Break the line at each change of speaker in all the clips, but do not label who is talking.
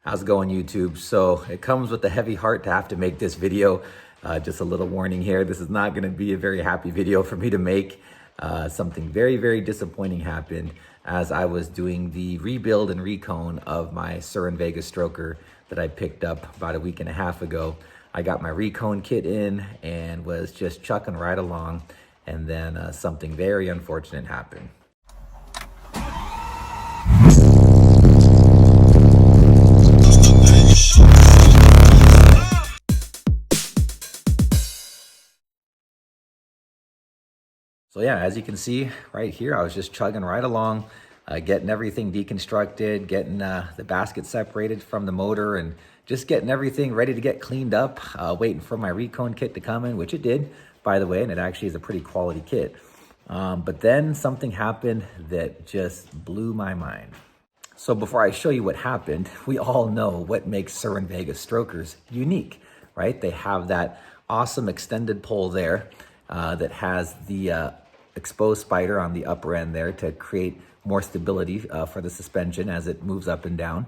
How's it going, YouTube? So it comes with a heavy heart to have to make this video. Just a little warning here. This is not gonna be a very happy video for me to make. Something very, very disappointing happened as I was doing the rebuild and recone of my Cerwin Vega Stroker that I picked up about a week and a half ago. I got my recone kit in and was just chucking right along. And then something very unfortunate happened. So yeah, as you can see right here, I was just chugging right along, getting everything deconstructed, getting the basket separated from the motor, and just getting everything ready to get cleaned up, waiting for my recone kit to come in, which it did, by the way, and it actually is a pretty quality kit. But then something happened that just blew my mind. So before I show you what happened, we all know what makes Cerwin Vega Strokers unique, right? They have that awesome extended pole there that has the exposed spider on the upper end there to create more stability for the suspension as it moves up and down.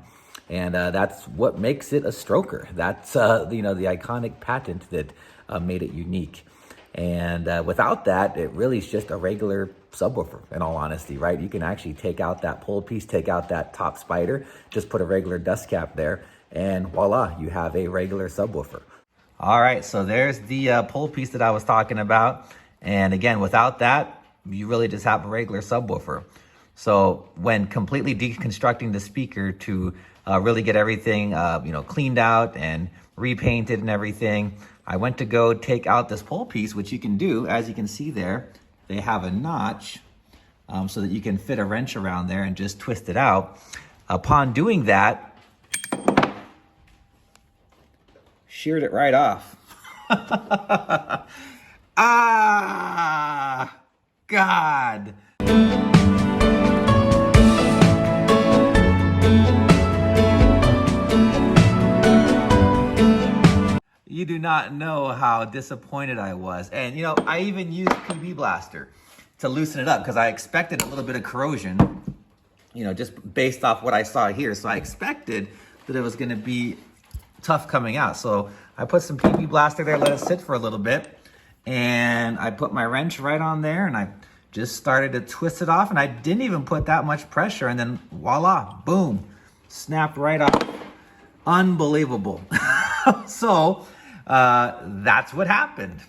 And that's what makes it a stroker. That's the iconic patent that made it unique. And without that, it really is just a regular subwoofer, in all honesty, right? You can actually take out that pole piece, take out that top spider, just put a regular dust cap there, and voila, you have a regular subwoofer. All right, so there's the pole piece that I was talking about. And again, without that, you really just have a regular subwoofer. So when completely deconstructing the speaker to really get everything cleaned out and repainted and everything, I went to go take out this pole piece, which you can do. As you can see there, they have a notch so that you can fit a wrench around there and just twist it out. Upon doing that, sheared it right off. Ah, God. You do not know how disappointed I was. And I even used PB Blaster to loosen it up because I expected a little bit of corrosion, just based off what I saw here. So I expected that it was gonna be tough coming out. So I put some PB Blaster there, let it sit for a little bit. And I put my wrench right on there and I just started to twist it off, and I didn't even put that much pressure, and then voila, boom, snapped right off. Unbelievable. So that's what happened.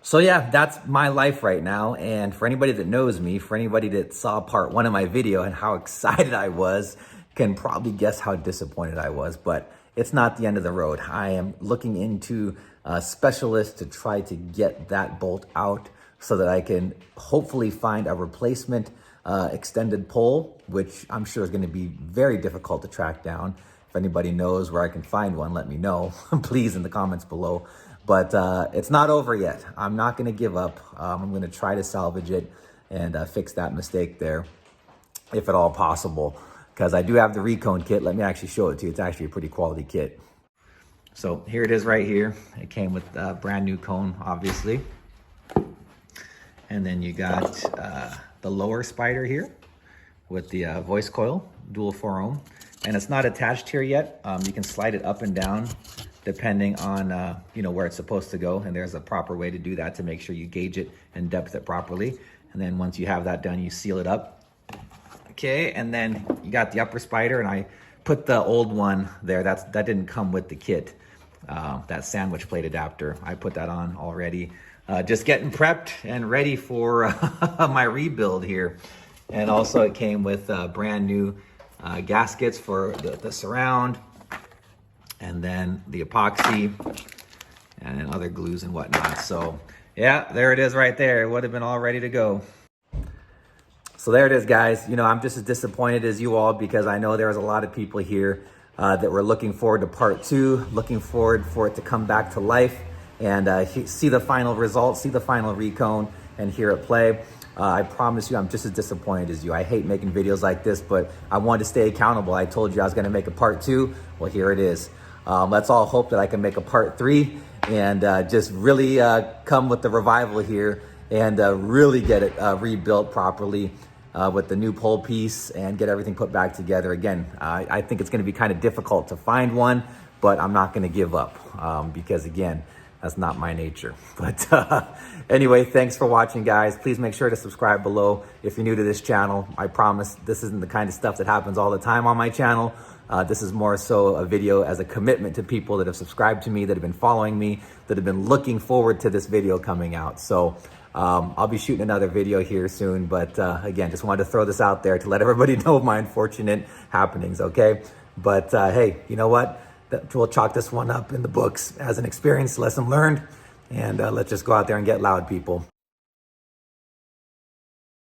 So yeah, that's my life right now. And for anybody that knows me, for anybody that saw part one of my video and how excited I was, can probably guess how disappointed I was. But it's not the end of the road. I am looking into a specialist to try to get that bolt out so that I can hopefully find a replacement extended pole, which I'm sure is going to be very difficult to track down. If anybody knows where I can find one, let me know, please, in the comments below. But it's not over yet. I'm not going to give up. I'm going to try to salvage it and fix that mistake there, if at all possible, because I do have the recone kit. Let me actually show it to you. It's actually a pretty quality kit. So here it is right here. It came with a brand new cone, obviously. And then you got the lower spider here with the voice coil, dual 4-ohm. And it's not attached here yet. You can slide it up and down depending on where it's supposed to go. And there's a proper way to do that to make sure you gauge it and depth it properly. And then once you have that done, you seal it up. Okay, and then you got the upper spider, and I put the old one there. That didn't come with the kit. That sandwich plate adapter, I put that on already. Just getting prepped and ready for my rebuild here. And also it came with brand new gaskets for the surround, and then the epoxy and other glues and whatnot. So yeah, there it is right there. It would have been all ready to go. So there it is, guys. I'm just as disappointed as you all, because I know there was a lot of people here that were looking forward to part two, looking forward for it to come back to life and see the final result, see the final recone, and hear it play. I promise you, I'm just as disappointed as you. I hate making videos like this, but I wanted to stay accountable. I told you I was gonna make a part two. Well, here it is. Let's all hope that I can make a part three and just really come with the revival here and really get it rebuilt properly. with the new pole piece and get everything put back together. Again, I think it's going to be kind of difficult to find one, but I'm not going to give up because again, that's not my nature. But anyway, thanks for watching, guys. Please make sure to subscribe below if you're new to this channel. I promise this isn't the kind of stuff that happens all the time on my channel. This is more so a video as a commitment to people that have subscribed to me, that have been following me, that have been looking forward to this video coming out. So I'll be shooting another video here soon. But again, just wanted to throw this out there to let everybody know of my unfortunate happenings, okay? But hey, you know what? We'll chalk this one up in the books as an experience, lesson learned. And let's just go out there and get loud, people.